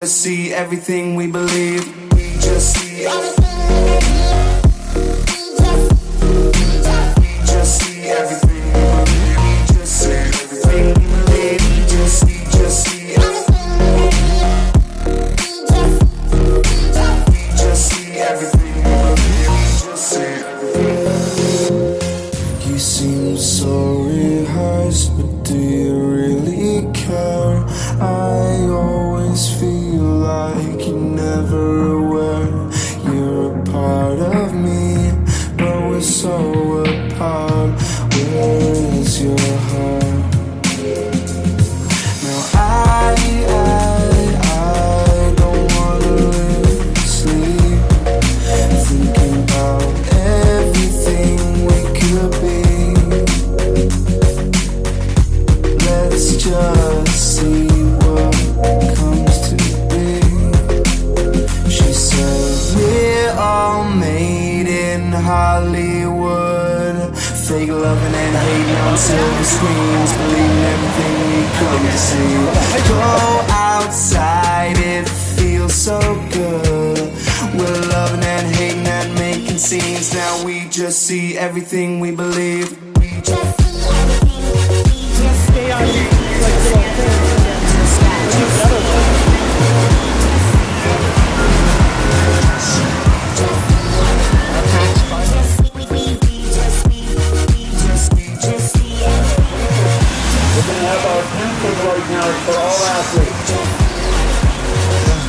just see everything we believe. We just see everything. We just see everything we believe. We just see everything we believe. We just see everything. We just see everything we believe. We just see everything. You seem so rehearsed, but do you really care? I always feel like you're never aware. You're a part of me, but we're so apart. Where is your heart? Now I don't wanna sleep, thinking about everything we could be. Let's just see what comes to be. She said we're all made in Hollywood, fake loving and hating on silver screens, believing everything we come to see. Go outside, it feels so good. We're loving and hating and making scenes. Now we just see everything we believe. We just see everything. We just stay on you.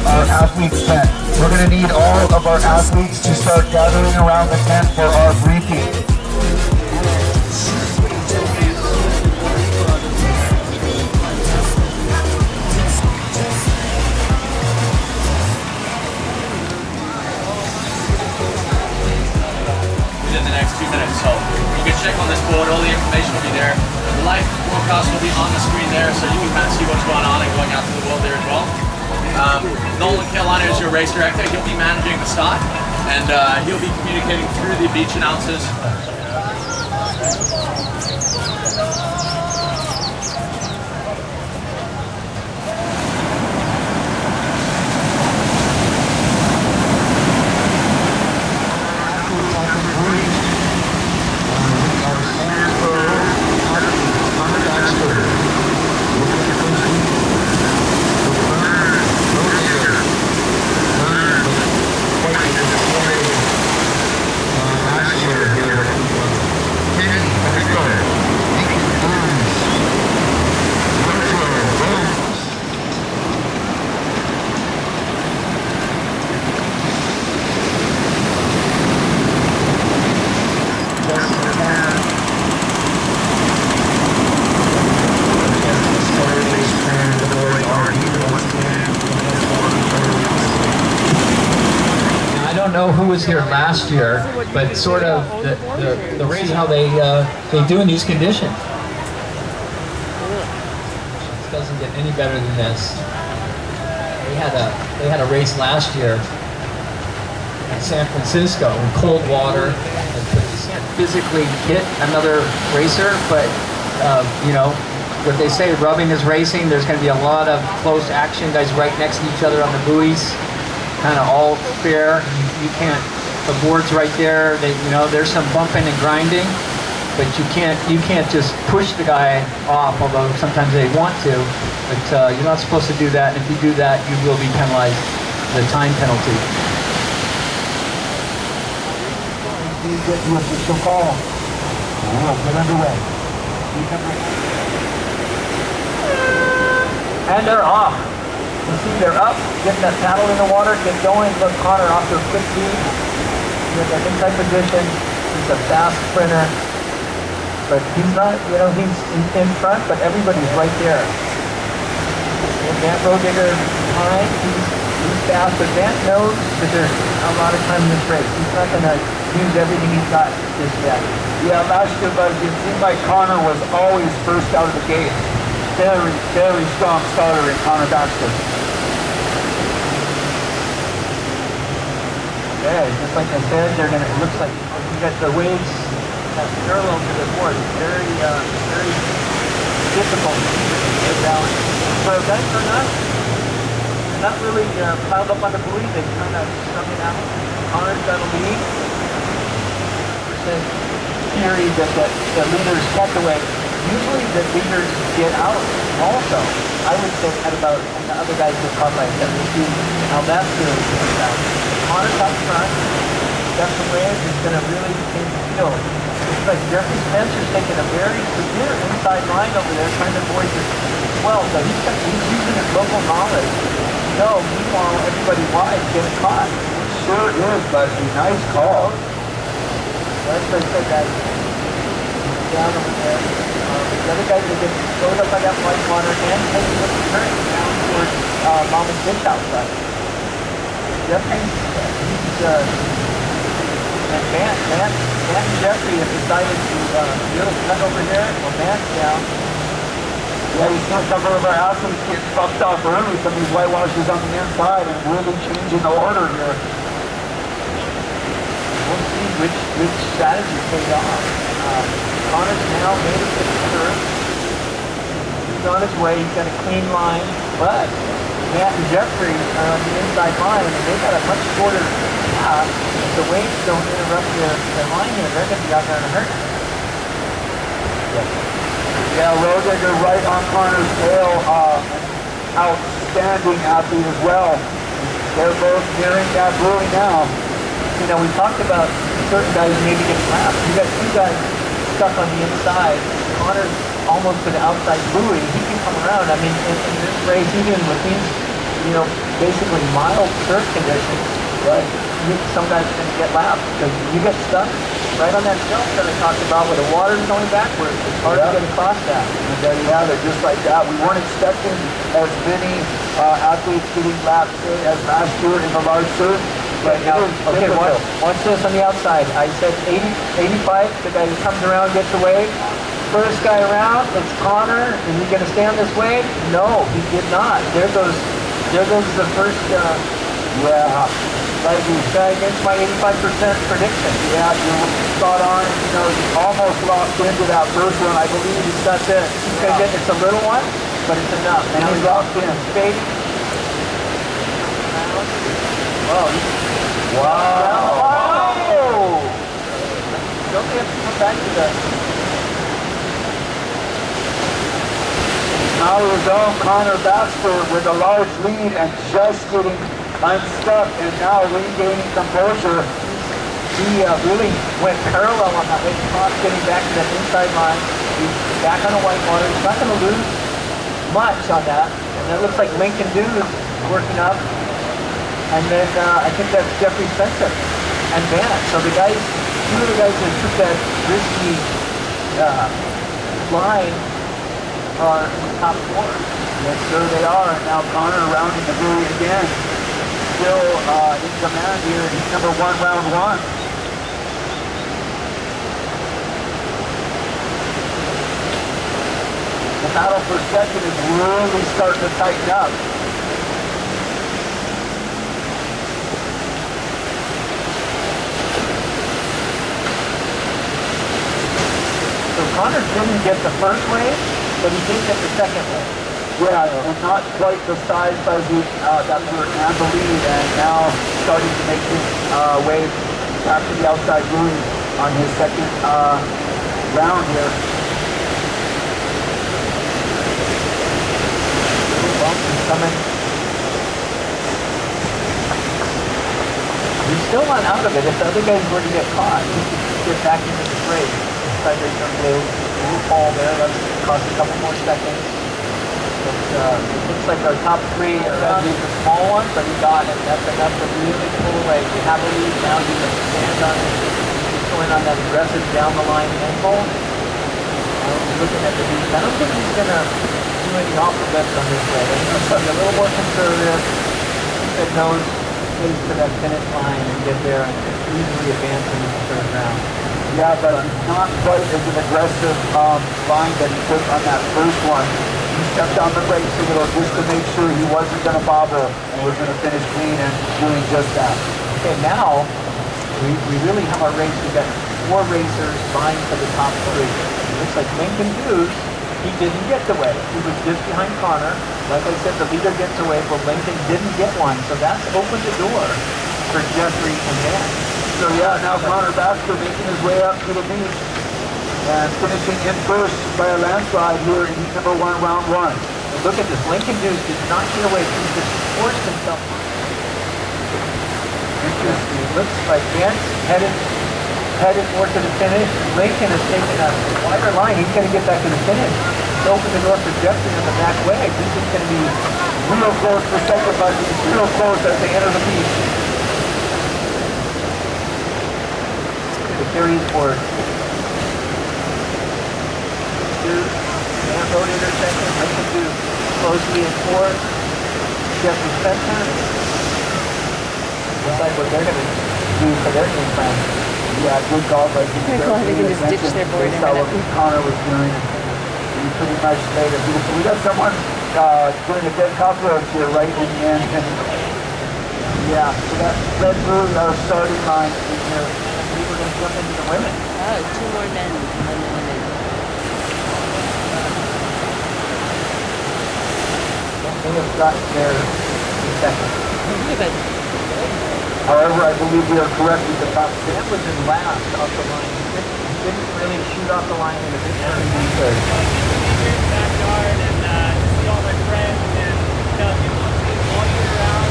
Our athletes tent. We're going to need all of our athletes to start gathering around the tent for our briefing. Within the next 2 minutes, so you can check on this board, all the information will be there. The live broadcast will be on the screen there, so you can kind of see what's going on and going out to the world there as well. Nolan Carolina is your race director. He'll be managing the start, and he'll be communicating through the beach announcers. I don't know who was here last year, but sort of the race how they do in these conditions. It doesn't get any better than this. They had a race last year in San Francisco in cold water. You can't physically hit another racer, but you know what they say, rubbing is racing. There's going to be a lot of close action, guys right next to each other on the buoys. Kind of all fair. You can't. The board's right there. There's some bumping and grinding, but you can't just push the guy off. Although sometimes they want to, but you're not supposed to do that. And if you do that, you will be penalized. The time penalty. Please get to official call. We'll get underway. And they're off. You see they're up, getting that paddle in the water, get going. Look, Connor off to a quick lead. He's in inside position. He's a fast sprinter. But he's not, he's in front, but everybody's right there. And Grant Rodigger behind, he's fast, but Grant knows that there's a lot of time in this race. He's not going to use everything he's got just yet. Yeah, last year, but it seemed like Connor was always first out of the gate. Very, very strong starter in Connor Baxter. Yeah, just like I said, it looks like you got the waves parallel to the board. It's very difficult to get down. So that's for us. not really piled up on the buoy. They kind of stuck it out. Connor's got a lead. Percent theory that the leaders cut away. Usually the leaders get out also. I would say at about, and the other guys get caught by a 7. We'll see how that theory comes out. Connor's up front. Dustin Reyes is going to really change the field. Looks like Jeffrey Spencer's taking a very severe inside line over there, trying to avoid this 12, but he's using his local knowledge. No, meanwhile, everybody wide getting caught. Sure is, Busby. Nice call. That's what I said, guys. Down over there. The other guys are getting slowed up by that white water and heading with the current down towards Mama's Ditch outside. Jeffrey, and Matt and Jeffrey have decided to really cut over here. Well, Matt's down. Yeah, he's not cover of our house and he's getting fucked off early. Some of these whitewashers on the inside and really changing the order here. We'll see which strategy pays off. Connor's now made it to the curve. He's on his way. He's got a clean line, but Matt and Jeffrey are on the inside line, and they've got a much shorter path. If the waves don't interrupt their line here, they're going to be out there in a hurry. Yeah, Rodigger right on Connor's tail. Outstanding athlete as well. They're both nearing that buoy now. You know, we talked about certain guys maybe getting lapped. You got 2 guys stuck on the inside. Connor's almost to the outside buoy. He can come around. I mean, in this race, even with these, you know, basically mild surf conditions, right? Some guys are going to get lapped because you get stuck right on that shelf that I talked about where the water's going backwards. It's hard to get across that. And there you have it, just like that. We weren't expecting as many athletes getting lapped as last year in the large surf. But Now, okay, watch this on the outside. I said 80, 85, the guy who comes around gets away. First guy around, it's Connor. Is he going to stay on this wave? No, he did not. There goes the first, like you said, against my 85% prediction. Yeah, you're spot on. You know, you almost lost into that first one. I believe That's it. He's going to get, it's a little one, but it's enough. Now he's locked in. Fading. Wow. Don't they have to come back to the... Now his own Connor Baxter with a large lead and just getting unstuck and now regaining composure. He really went parallel on that way across, getting back to that inside line. He's back on the white water. He's not going to lose much on that. And it looks like Lincoln Dews working up. And then I think that's Jeffrey Spencer and Vanna. So the guys, 2 of the guys that took that risky line are in the top 4. Yes, sir, they are. And now Connor rounding the buoy again. Still in command here. He's number 1, round 1. The battle for second is really starting to tighten up. So Connor didn't get the first wave, but he did get the second wave. Yeah, and not quite the size as we that we were in the lead, and now starting to make his way back to the outside buoy on his second round here. He's coming. He's still not out of it. If the other guys were to get caught, he could get back into the race. Side race on blue. Blue fall there. That's cost a couple more seconds. But it looks like our top 3 are going to be the small ones, but he got it. That's enough to really pull away. We have a lead now. He can stand on it. He's going on that aggressive down the line angle. Looking at the lead. I don't think he's going to do any off-the-bets on this way. He's going to be a little more conservative. Keep his nose close to that finish line and get there and easily advance in the 3rd round. Yeah, but not quite as an aggressive line that he took on that first one. He stepped on the brake signal just to make sure he wasn't going to bobble and was going to finish clean and doing just that. Okay, now we really have our race. We've got 4 racers vying for the top 3. It looks like Lincoln Dews He didn't get the way. He was just behind Connor. Like I said, the leader gets away, but Lincoln didn't get one. So that's opened the door for Jeffrey and Dan. So yeah, now Connor Baxter making his way up to the beach and finishing in first by a landslide here in heat number 1, round 1. And look at this. Lincoln Deuce did not get away. He just forced himself. Interesting. It looks like Dan's headed more to the finish. Lincoln has taken a wider line. He's going to get back to the finish. It's opened the door for Jeffrey in the back way. This is going to be Real close for second, but it's real close as they enter the beach. the carries for Dan Rotator second, Lincoln to Crosby in fourth, Jeffrey Spencer. Looks like what they're going to do for their game plan. Yeah, good golf. I think They're glad they can just ditch their board in a saw what minute. Connor was doing. He pretty much made it beautiful. We got someone doing a dead cockroach here right in the end. And yeah, so that Red Brews our starting line in here. We were going to jump into the women. Oh, 2 more men than the women. They have gotten there in second. But However, I believe we are correct with the top Dan was in last off the line. He didn't really shoot off the line in the victory. He could. Backyard and see all my friends and people all year round.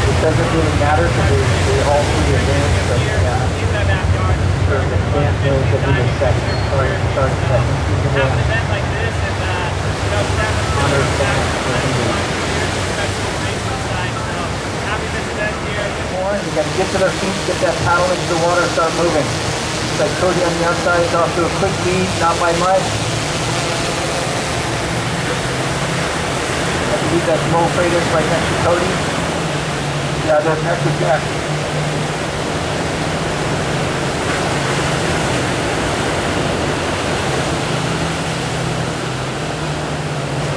It doesn't really matter because they all three advance. But yeah, In that backyard. sure, the Dan knows that he was second or started second. He's Have an gonna event like this and honor second for Indy. happy this event here. You got to get to their feet, get that paddle into the water, start moving. It's like Cody on the outside is off to a quick lead, not by much. I believe that's Mo Freitas right next to Cody. Yeah, they're neck to neck.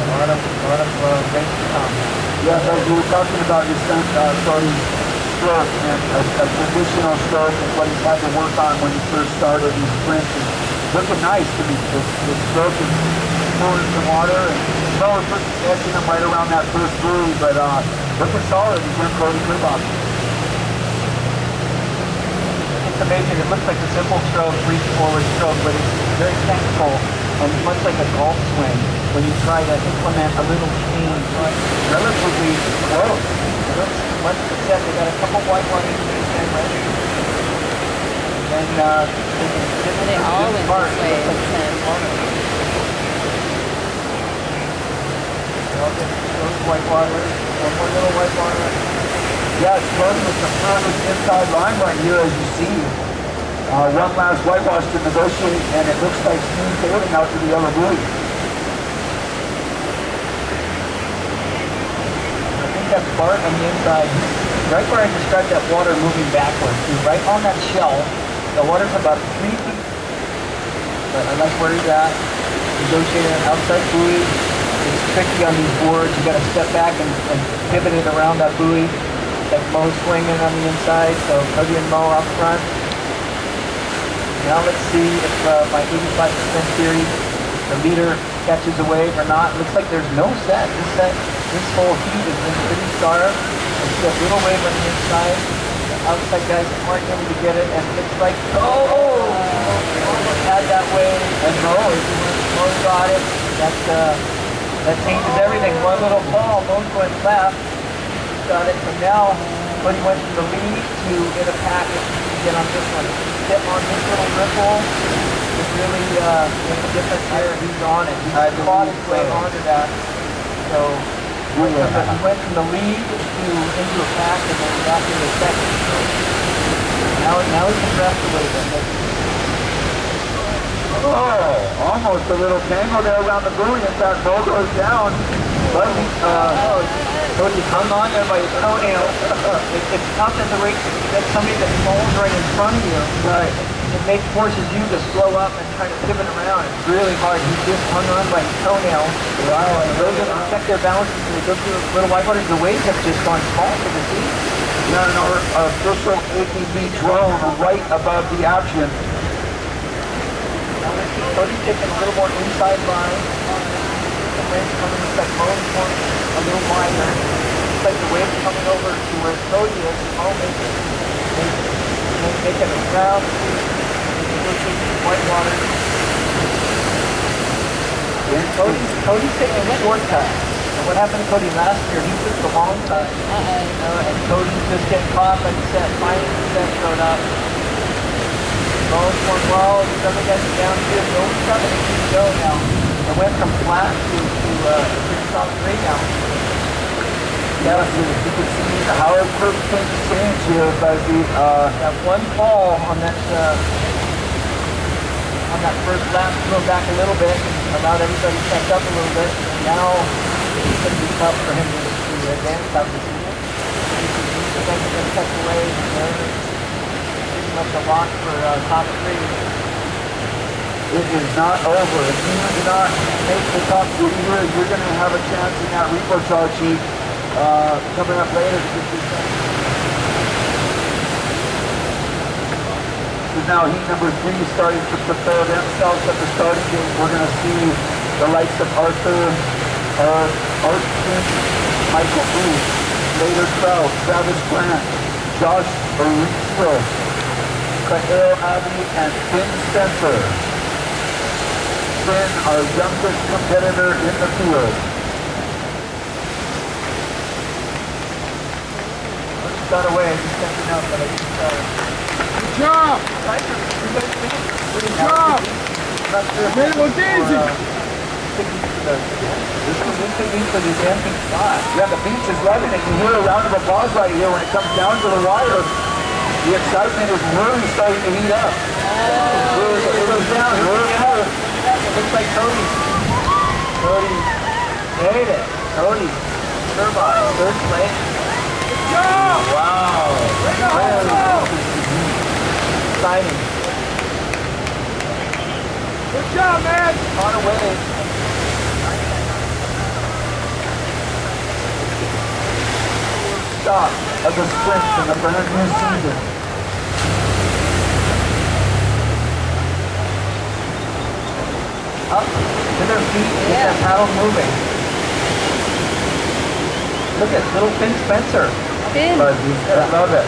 A lot of race to come. Yes, as we were talking about your son starting stroke and a traditional stroke is what he's had to work on when he first started these sprints. It's looking nice to me. The stroke is pulling some water and well, we're first catching him right around that first buoy, but looking solid. He's going Cody Kribach. It's amazing. It looks like a simple stroke, reach forward stroke, but it's very technical and much like a golf swing when you try to implement a little change relatively close. It looks much set. They got a couple white lines in the stand ready. And they can get they all went part. this way. It looks like It's, those white waters, one more little white water. Yeah, it's close with the furthest inside line right here, as you see. One last whitewash to negotiate, and it looks like smooth sailing out to the other buoy. I think that's Bart on the inside, right where I described that water moving backwards. He's right on that shell. The water's about 3 feet. But I like where he's at. Negotiating an outside buoy. It's tricky on these boards. You got to step back and pivot it around that buoy. Like Mo swinging on the inside, so Cody and Mo up front. Now let's see if my 85% theory, the leader catches a wave or not. Looks like there's no set. This whole heat has been pretty sharp. I see a little wave on the inside. The outside guys aren't going to get it, and it looks like, almost had that wave, and Mo got it. That changes everything. One little fall, Mo's going left. Got it. So now, Cody went from the lead to in a package to get on this one. Get on this little ripple. It really makes a difference here. He's on it. He fought his way onto that. So he went from the lead to into a pack and then back into second. Now he can rest a little bit. Oh, almost a little tangle there around the buoy. In fact, Mo goes down. But Cody hung on there by his toenail. It's tough in the race to get somebody that falls right in front of you. right. It forces you to slow up and try to pivot around. It's really hard. He just hung on by his toenail. Wow. And those that check their balances and they go through little whitewaters, the waves have just gone small for the sea. Yeah, and our official ATV drone right above the action. Now let's Cody's taking a little more inside line. The waves coming, it's like Mo's going a little wider. It's like the waves coming over to where Cody is. Mo making a ground sweep. White water. And Cody's taking a shortcut. And what happened to Cody last year? He took the long cut. And Cody's just getting caught, like you said, finally set showed up. Mo's going well, these other guys are down here. Nobody's coming to keep going now. It went from flat to pretty soft gray now. Yeah, you can see how it first things change here, Buzzy. That one fall on that first lap threw him back a little bit and allowed everybody to catch up a little bit. And now it's going to be tough for him to advance out the season. He's going to catch away and pretty much a lock for top three. It is not over. If you do not make the top three here, you're going to have a chance in that repo chart sheet coming up later. So now heat number 3 starting to prepare themselves at the starting gate. We're going to see the likes of Arthur, Michael Booth, Later Trout, Travis Grant, Josh Arizo, Kael Abbey, and Finn Spencer. Finn, our youngest competitor in the field. Got away, he's stepping out, but I think Good job! good job! Made it look easy. This could be for the dancing spot. Yeah, the beach is loving it. You hear a round of applause right here when it comes down to the wire. The excitement is really starting to heat up. It goes down, really hard. It looks like Cody made it. Cody, Turbine, third place. Wow. Exciting. Good job, man! On a way. Stop of the sprint in the brand new season. Up to their feet, get that paddle moving. Look at little Finn Spencer. Finn. I love it.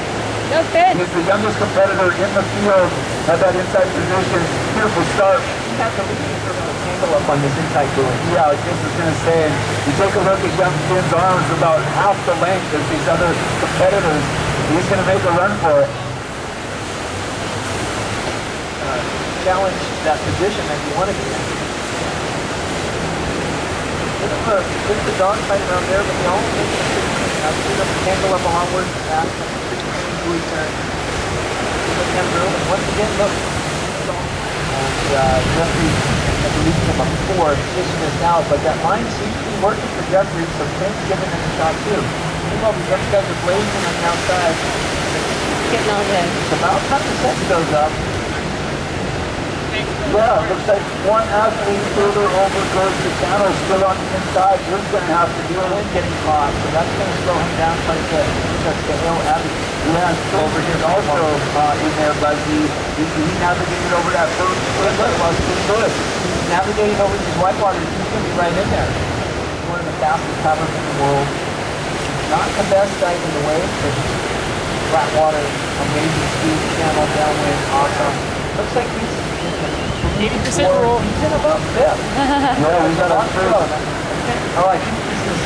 No, Finn. He's the youngest competitor in the field at that inside position. Beautiful start. You have to leave the tangle up on this inside buoy. Yeah, I just was going to say, you take a look at young Finn's arms, about half the length of these other competitors. He's going to make a run for it. Challenge that position that you want to be in. There's the dog fight around there, but you almost make it a pretty tangle up onward fast. Buoy turn. And once again, look. And Jeffrey, I believe him a 4, position is now, but that line seems to be working for Jeffrey, so Finn's giving him a shot too. Meanwhile, these other guys are blazing on the outside. Getting all good. It's about time the set goes up. Yeah, looks like one athlete further over goes to channel, still on the inside. You're going to have to deal Wind with getting caught, so that's going to slow him down quite a bit. That's the Hill Abbey. Yeah, over here also in there, Buzzy. He navigated over that first foot. That was pretty good. Navigating over these whitewaters, he's going to be right in there. One of the fastest paddlers in the world. Not the best dive in the waves, but flat water, amazing speed, channel, downwind, awesome. Looks like he's 80% roll. He's in above fifth. Yeah, we got a first. Oh, I think this is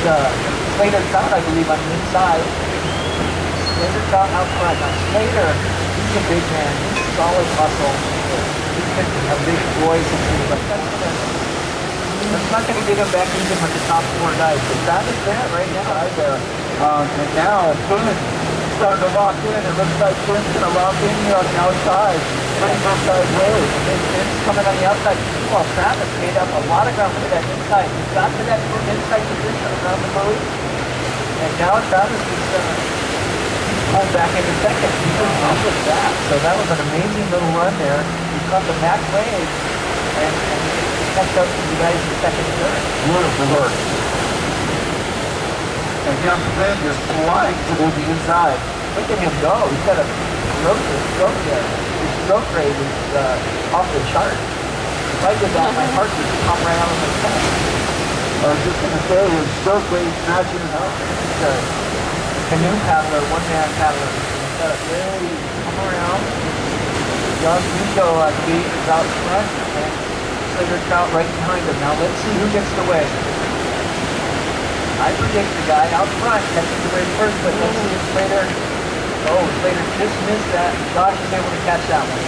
Slater Trout, I believe, on the inside. Slater Trout out front. Now, Slater, he's a big man. He's solid muscle. He's been a big voice and things, but that's not going to get him back even with the top 4 guys. But Travis Grant right now, right there. And now Finn's starting to lock in. It looks like Finn's going to lock in here on the outside. Pretty much sideways. Finn's coming on the outside. Well, Travis made up a lot of ground for that inside. He got to that inside position around the boat. And now Travis is pulled back into second. He was up with that. So that was an amazing little run there. He caught the back wave and kept up to the guys in second and third. Beautiful work. And young Finn just flying to the inside. Look at him go. He's got a stroke there. His stroke rate is off the chart. if I did that, my heart would come right out of my chest. I was just going to say, his stroke rate matching it up. He's a canoe paddler, one-man paddler. He's got a very come around. Young Nico, I believe, is out front, and Slater Trout right behind him. Now let's see who gets the wave. I predict the guy out front catches the wave first, but let's see if Slater. Oh, Slater just missed that. Josh was able to catch that one.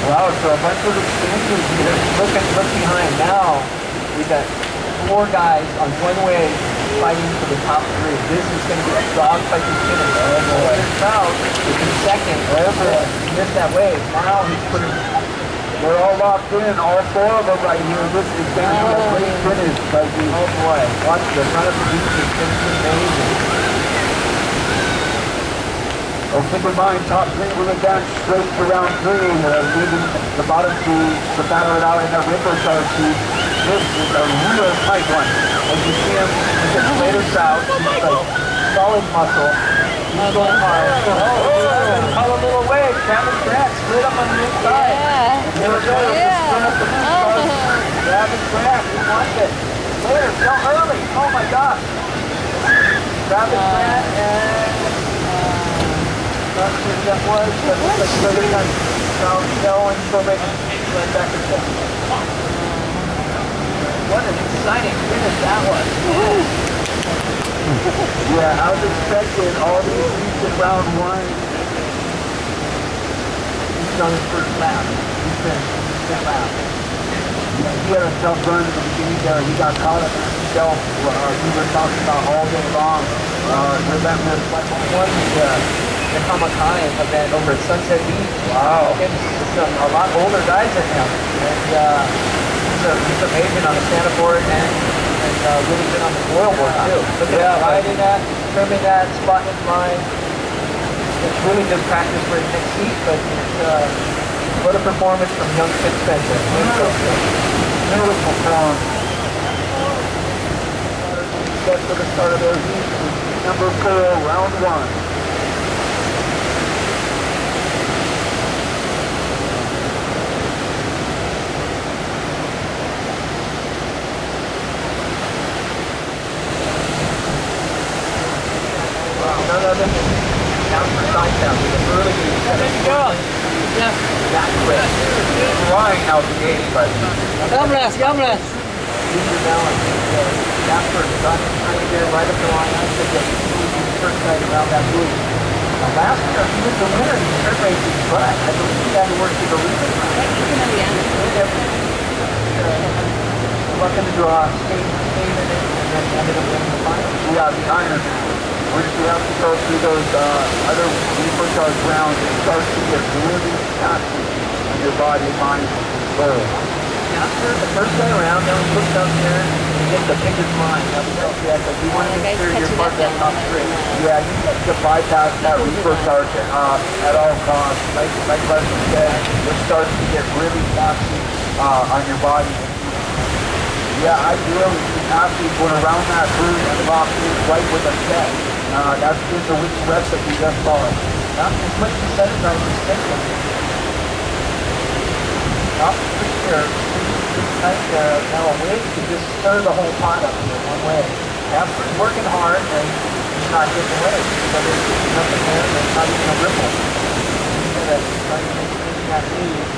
Wow, so a bunch of extensions here. Look behind. Now we got 4 guys on one wave fighting for the top 3. This is going to be a dogfight to finish. Slater Trout is in second. He missed that wave. Now he's putting. They're all locked in, all 4 of them right here. This is going to be a great finish, Buzzy. Oh boy, watch the front of the beach is going to be amazing. Oh, keep in mind, top 3 will advance straight to round 3, leaving the bottom 2 to battle it out in their ripper side seat. This is a real tight one. As you see him, he's a Slater Trout. He's like solid muscle. He's going hard. Oh, call a little wave. Travis Grant split up on the inside. Yeah. There we go. Travis Grant, he wants it. Slater, so early. Oh my gosh. Travis Grant and not sure who that was, but looks like Slater got Bell and Corbett right back and forth. What an exciting finish that was. Yeah, as expected, all these beats in round 1. He's on his first lap. He's finished. His lap. He had a tough run in the beginning there. He got caught up in himself. We were talking about all day long. Remember, Won the Kamakai event over at Sunset Beach. Wow. Against a lot older guys than him. And he's amazing on the stand-up board and really good on the foil board too. Look at him riding that, trimming that, spotting his line. It's really good practice for his next heat, but it's what a performance from young Sid Spencer. beautiful form. Set for the start of their heat. Number 4, round 1. None other than Casper Steintown with an early lead. There you go. Yeah. That quick. Flying out the gate, but God bless, God bless. Easy balance. Casper got right there, right up the line. I think that he was the first guy around that loop. Last year, he was the winner in the sprint races, but I believe he had to work through the lead. Luck in the draw, stayed in it, and then ended up winning the final. Yeah, the iron. Once you have to go through those other deeper charge rounds, it starts to get really taxing on your body, mind, and soul. After the first day around, then we looked up there and get the biggest line. That was because you want to make sure you're part of that top 3. Yeah, you need to bypass that reefer charge at all costs. Like Leslie said, it starts to get really taxing on your body. Yeah, ideally, athletes would around that groove and lock in right with a set. That's been the week's recipe thus far. Not as much as set as I was thinking. Not pretty sure. Pretty tight there. Now a wave to just stir the whole pot up here one way. Casper's working hard and he's not getting away. So there's nothing there. There's not even a ripple. That's trying to maintain that lead.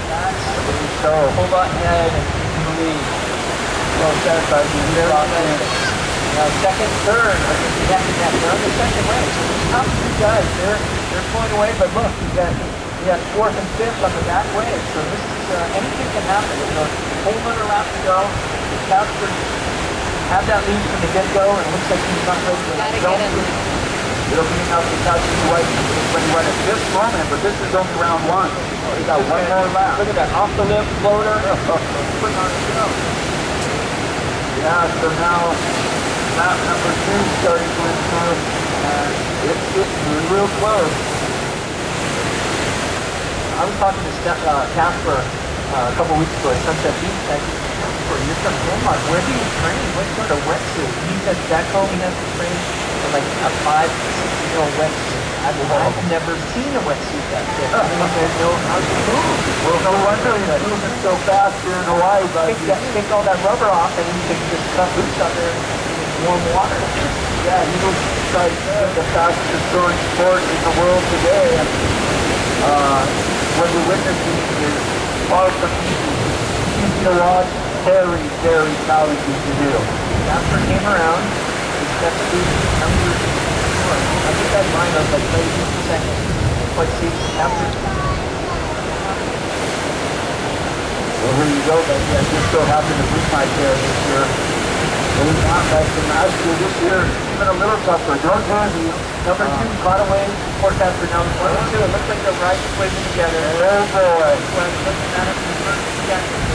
That's so hold on head and keep the lead. Well satisfied. You're locked in. Now second, third, I think we have to get down the second race. Top 2 guys, they're pulling away, but look, we got 4th and 5th on the back wave. So this is anything can happen. There's a whole other lap to go. Casper have that lead from the get-go, and it looks like he's not ready to Gotta get him. It'll be enough to catch you right at this moment, but this is only round 1. We got one more lap. Look at that off the lip floater. Putting on a show. Yeah, so now lap number 2 starting to improve, and it's getting real close. I was talking to Casper a couple weeks ago at Sunset Beach. I said, Casper, you're from Denmark. Where do you train? What sort of wetsuit? He said back home he has to train in like a 5 to 6 year old wetsuit. I I've never seen a wetsuit that thick. I don't even know how to move. Well, no wonder you're moving so fast here in Hawaii, but take all that rubber off and you can just cut loose out there in warm water. Yeah, he was like the fastest throwing sport in the world today. And what you're witnessing is far from easy. Easy to watch, very, very challenging to do. After came around, he stepped to number 4. I think that line was like 30 seconds. Let's see, after. Well, here you go, baby. I just so happened to beat my chair this year. It was not like from last year. This year, even a little tougher. Don't heavy. Number 2 caught away. Forecast for now. 1 and 2. It looks like they're right squeezing together. Oh boy. When looking at it from the first seconds,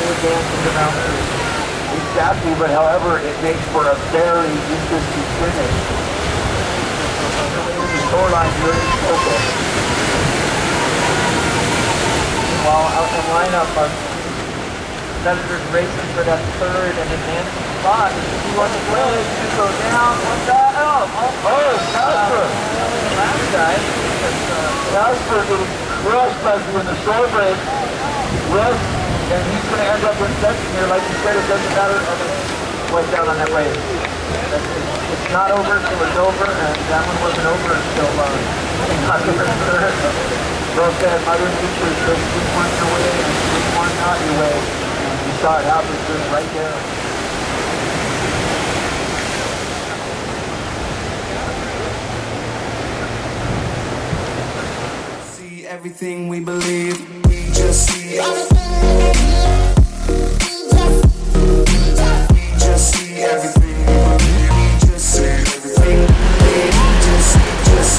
more dance in the mountains. Exactly, but however, it makes for a very interesting finish. The shoreline really focused. While out in lineup, our competitors racing for that third and advancing spot. 2 on the way, 2 go down, 1 down. Oh, Casper! Last guy. Casper getting crushed by in the shore break. Russ, and he's going to end up in second here. Like you said, it doesn't matter. Went down on that wave. It's not over until it's over, and that one wasn't over until not over. Well said, Mother Nature says swing one your way and swing one not your way. And you saw it happen just right there. See everything we believe, we just see it. We just see everything we believe, we just see everything we believe, we just see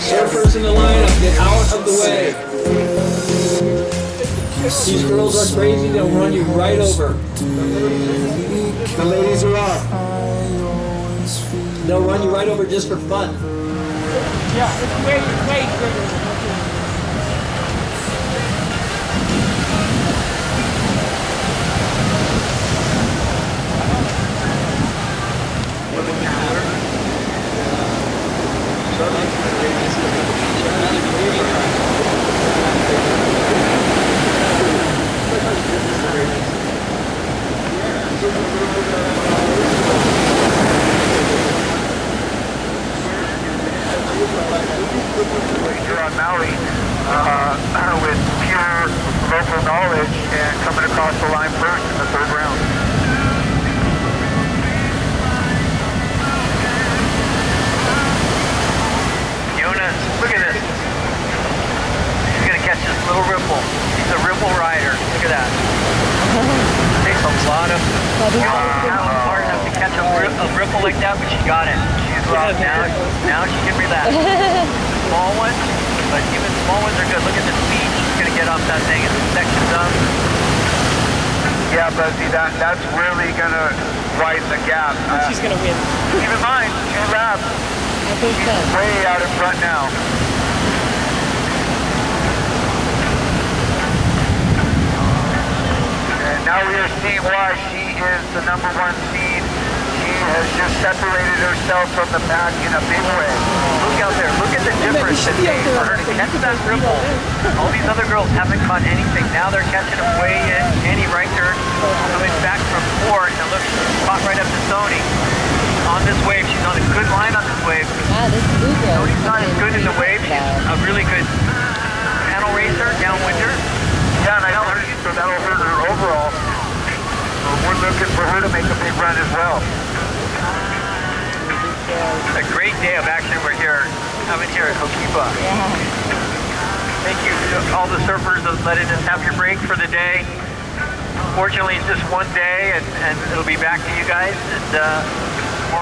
Surfers in the lineup, get out of the way. These girls are crazy, they'll run you right over. The ladies are off. They'll run you right over just for fun. Yeah, it's way bigger. You're on Maui with pure local knowledge and coming across the line first in the 3rd round. Jonas, look at this. He's going to catch this little ripple. He's a ripple rider. Look at that. Takes a lot of hard enough to catch a ripple like that, but she got it. She's lost. Now she can relax. Small ones, but even small ones are good. Look at the speed she's going to get off that thing as it sections up. Yeah, but see, that's really going to widen the gap. She's gonna win. Keep in mind, 2 laps. I think so. Way out in front now. And now we are seeing why she is the number 1 seed. She has just separated herself from the pack in a big way. Look out there. Look at the difference it made for her to catch that ripple. All these other girls haven't caught anything. Now they're catching them way in. Annie Reicher coming back from 4. And look, she's caught right up to Sony. On this wave. She's on a good line on this wave. Ah, this blue girl. Sony's not as good in the wave. She's a really good panel racer, downwinder. Yeah, and I know her, so that'll hurt her overall. So we're looking for her to make a big run as well. A great day of action we're having here at Hokipa. Yeah. Thank you to all the surfers that letting us have your break for the day. Fortunately, it's just 1 day, and it'll be back to you guys. And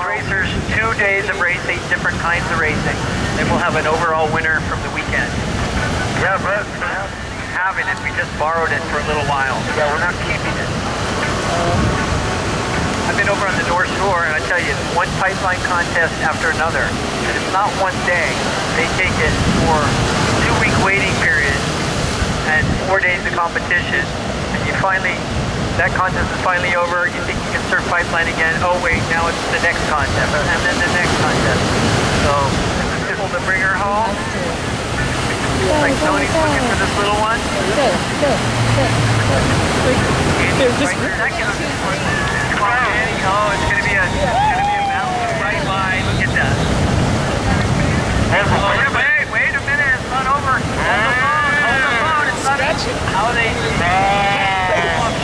racers, 2 days of racing, different kinds of racing. Then we'll have an overall winner from the weekend. Yeah, but having it, we just borrowed it for a little while. Yeah, we're not keeping it. I've been over on the North Shore, and I tell you, it's one pipeline contest after another. And it's not 1 day. They take it for 2-week waiting period and 4 days of competition. And you finally that contest is finally over. You think you can surf pipeline again. Oh wait, now it's the next contest, and then the next contest. So this is to bring her home. Like Tony's looking for this little one. Good. Andy's right second on this one. Come on, Andy. Oh, it's gonna be a mountain right by. Look at that. Oh, wait a minute, it's not over. Hold the phone, it's not how they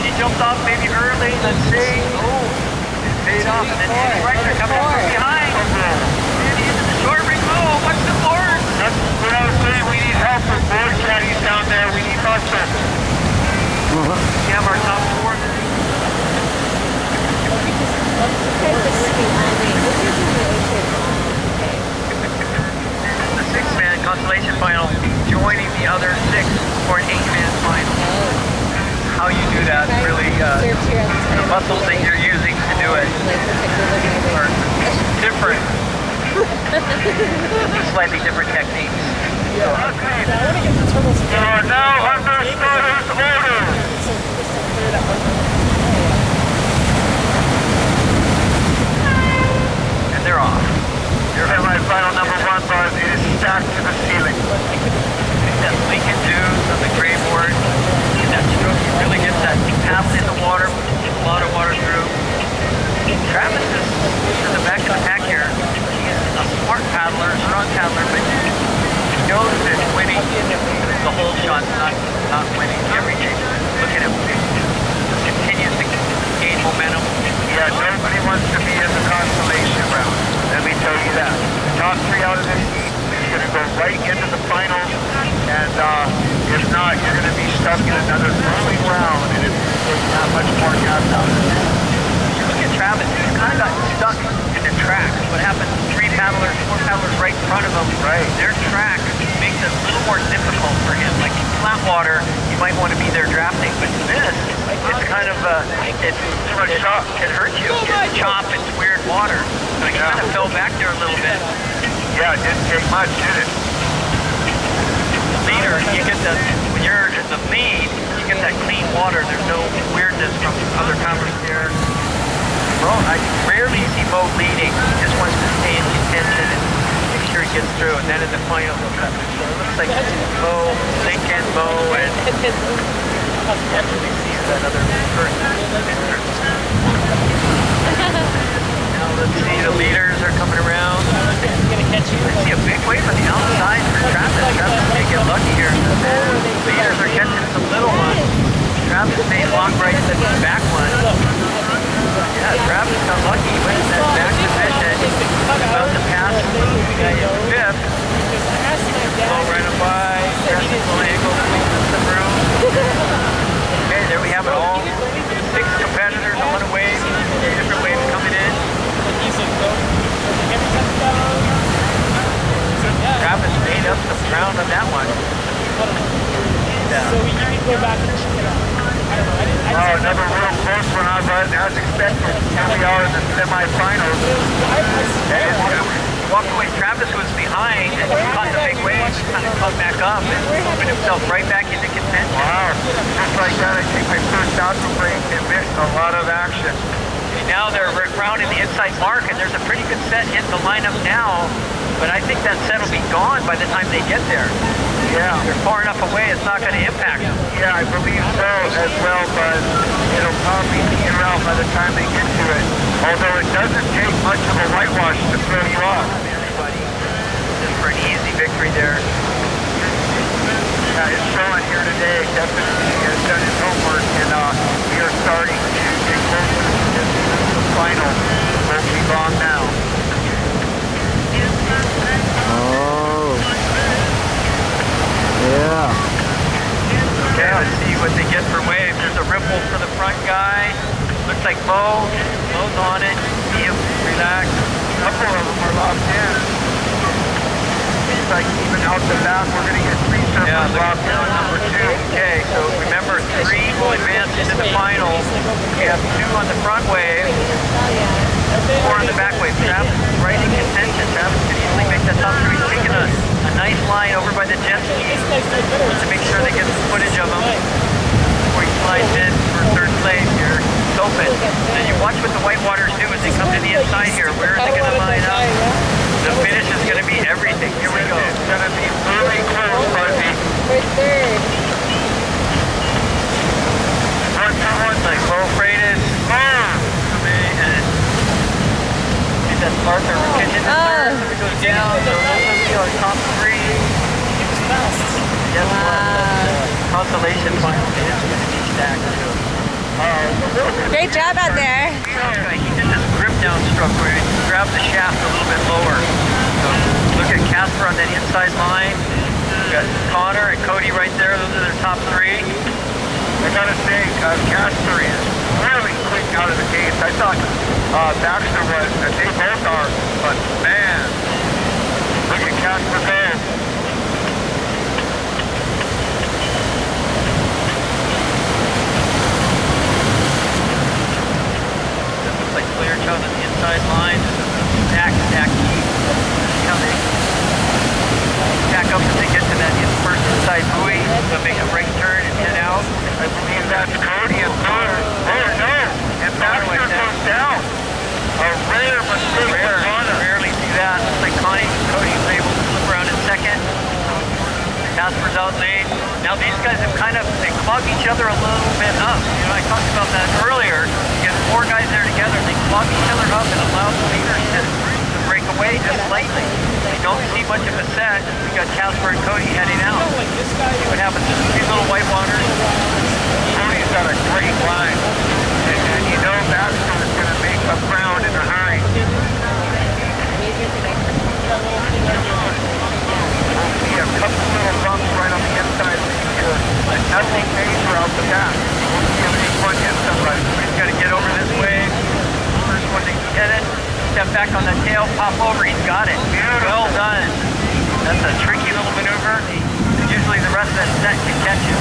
she jumped off maybe early, let's see. Oh, it paid off, and then Andy right there coming up from behind. Andy into the short ring. Oh, what's the board? That's what I was saying, we need help with board caddies down there, we need hustle. We have our top four. The six-man Consolation final, joining the other six for an eight-man final. How you do that, really, the muscles that you're using to do it are different, slightly different techniques. I want to get the turtles You are now under starter's order. And they're off. Your semi-final number one bar, it is stacked to the ceiling. That Lincoln dunes on the gray board, that stroke really gets that path in the water, gets a lot of water through. Travis is in the back of the pack here. He's a smart paddler, strong paddler, but he knows that winning the whole shot's not winning every game. Look at him. Continues to gain momentum. Yeah, nobody wants to be in the consolation round. Let me tell you that. Top three out of this heat is going to go right into the finals, and if not, you're going to be stuck in another grueling round, and it's not much more gas out of it. You look at Travis, he's kind of got stuck in the track. What happens? Four paddlers right in front of him. Right. Their track makes it a little more difficult for him. Like in flat water, you might want to be there drafting, but this, it's kind of it hurts you. It's chop, it's weird water. So he kind of fell back there a little bit. Yeah, it didn't take much, did it? The leader, you get when you're in the lead, you get that clean water. There's no weirdness from other paddlers there. Bro, I rarely see Mo leading. He just wants to stay in contention and make sure he gets through. And then in the final, it looks like Mo, Lincoln, Mo, and actually sees that other person. Now let's see, the leaders are coming around. I see a big wave on the outside for Travis. Travis may get lucky here. The leaders are catching some little ones. Travis may walk right to the back one. Yeah, Travis got lucky. He went in that back position. About to pass fifth. Slow right on by. Travis will angle the room. Okay, there we have it all. Six competitors on a wave. Different waves coming in. Travis made up the ground on that one. Yeah. So we can go back and check it out. Oh, another real close one, but as expected, here we are in the semifinals. Walked away, Travis was behind and caught the big wave, kind of caught back up and opened himself right back into contention. Wow, just like that, I think my first outdoor break and missed a lot of action. Now they're crowning the inside mark, and there's a pretty good set hitting the lineup now, but I think that set will be gone by the time they get there. Yeah. They're far enough away, it's not going to impact them. Yeah, I believe so as well, but it'll probably peter out by the time they get to it. Although it doesn't take much of a whitewash to throw you off. Everybody, just for an easy victory there. Yeah, it's showing here today. Definitely has done his homework, and we are starting to get closer to the final. Won't be long now. Oh. Yeah. Okay, let's see what they get for waves. There's a ripple for the front guy. Looks like Mo's on it. See him relax. A couple of them are locked in. Seems like even out the back, we're going to get three surfers locked in on number two. Okay, so remember, three will advance into the final. We have two on the front wave, four on the back wave. Travis is right in contention. Travis could easily make the top three. He's taking a nice line over by the jet ski to make sure they get some footage of him before he slides in for third place here. down, so those will be our top three. He was fast. Yes, Consolation final stack too. Great job out there. He did this grip down stroke where he grabbed the shaft a little bit lower. So look at Casper on that inside line. We got Connor and Cody right there. Those are their top three. I gotta say, Casper is really quick out of the gates. I thought Baxter was, and they both are, but man, look at Casper go. Like clear chug on the inside line, stack, see how they stack up as they get to that first inside buoy, so make a right turn and head out. I believe that's Cody and Connor. Oh no, and Baxter goes down. A rare mistake. Rarely see that. Looks like Cody was able to flip around in second. Casper's out late. Now these guys have they clog each other a little bit up. You know, I talked about that earlier. You get four guys there together, they clog each other up and allow the leaders to break away just slightly. You don't see much of a set. We got Casper and Cody heading out. See what happens to these little white waters. Cody's got a great line. And you know Baxter is going to make up ground in a hurry. A couple little bumps right on the inside here, but nothing major out the back. We'll see if any front end somebody. He's got to get over this way. First one to get it. Step back on the tail, pop over. He's got it. Well done. That's a tricky little maneuver. Usually the rest of that set can catch you.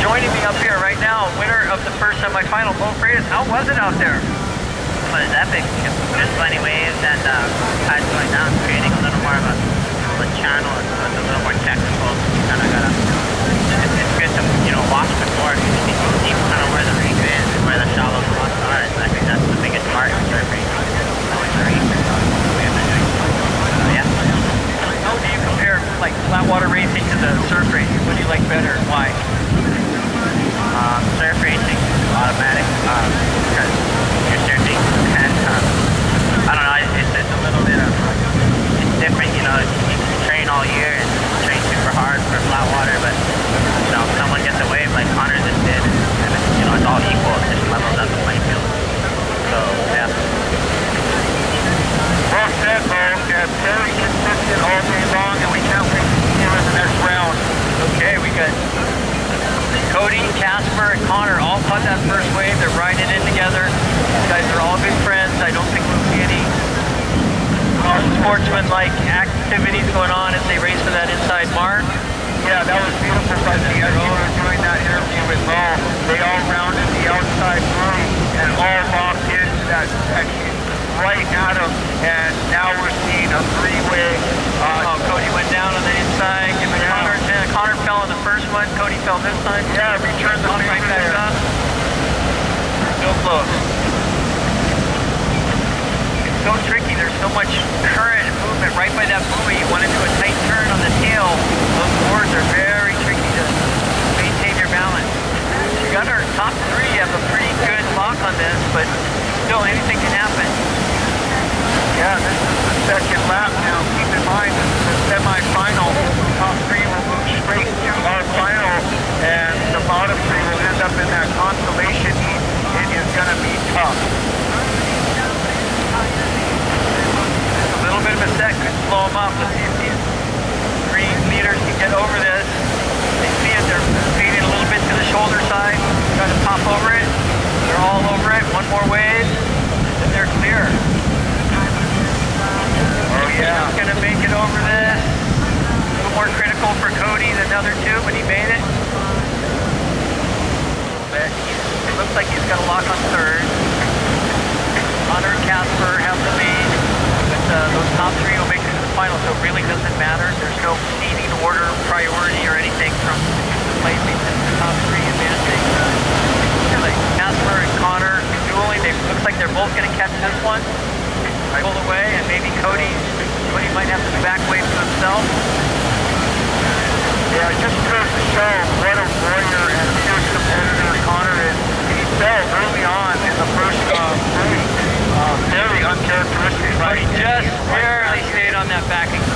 Joining me up here right now, winner of the first semifinal, Mo Freitas. How was it out there? It was epic. Just funny waves and tides going down, creating a little more of a channel. So it's a little more technical. Kind of gotta. It's good to watch before you can see kind of where the reef is and where the shallow spots are. I think that's the biggest part of surf racing. Knowing the reef. We have been doing. So yeah. How do you compare like flat water racing to the surf racing? What do you like better and why? Surf racing automatic because you're surfing and I don't know, it's just a little bit of it's different, you can train all year and train super hard for flat water, but if someone gets a wave like Connor just did and it's all equal, it just levels up the playing field. So yeah. Well said, Mo. Very consistent all day long, and we can't wait to see you in the next round. Okay, we got Cody, Casper, and Connor all caught that first wave. They're riding in together. These guys are all good friends. I don't think we'll see any sportsman-like activities going on as they race for that inside mark. Yeah, that was beautiful, Fuzzy. As you were doing that interview with Mo, they all rounded the outside room and all locked into that section right at him. And now we're seeing a three-way. Cody went down on the inside, giving Connor a chance. Connor fell on the first one. Cody fell this time. Yeah, returned the right back up. So close. It's so tricky. There's so much current and movement right by that buoy. You want to do a tight turn on the tail. Those boards are very tricky to maintain your balance. You got our top three. You have a pretty good lock on this, but still anything can happen. Yeah, this is the second lap now. Keep in mind, this is the semi-final. Top three will move straight to our final, and the bottom three will end up in that consolation heat. It is going to be tough. A little bit of a set could slow them up. Let's see if these three leaders can get over this. They see it. They're fading a little bit to the shoulder side. Trying to pop over it. They're all over it. One more wave, and they're clear. Oh yeah. He's gonna make it over this. A little more critical for Cody than the other two, but he made it. It looks like he's got a lock on third. Connor and Casper have the lead, but those top three will make it to the final, so it really doesn't matter. There's no seeding order, priority, or anything from the placing to the top three advancing. Like Casper and Connor dueling. It looks like they're both gonna catch this one. Pull away, and maybe Cody might have to back wave to himself. Yeah, it just goes to show what a warrior and a fierce competitor Connor is. He fell early on in the first frame. Very uncharacteristic. But he just barely stayed on that back and he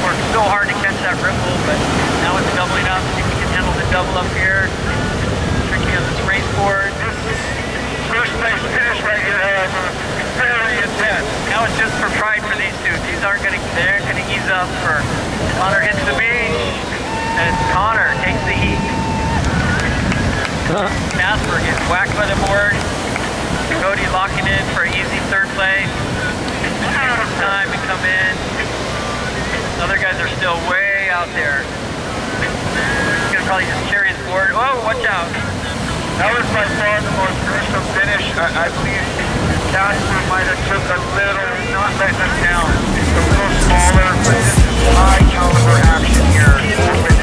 worked so hard to catch that ripple, but now it's doubling up. See if he can handle the double up here. Tricky on this race board. First place finish right here, however, very intense. Now it's just for pride for these two. These aren't gonna ease up for Connor hits the beach, and Connor takes the heat. Casper gets whacked by the board. Cody locking in for an easy third place. Time to come in. Other guys are still way out there. He's gonna probably just carry his board. Oh, watch out. That was by far the most gruesome finish. I believe Casper might have took a little, not letting us down. It's a little smaller, but this is high caliber action here.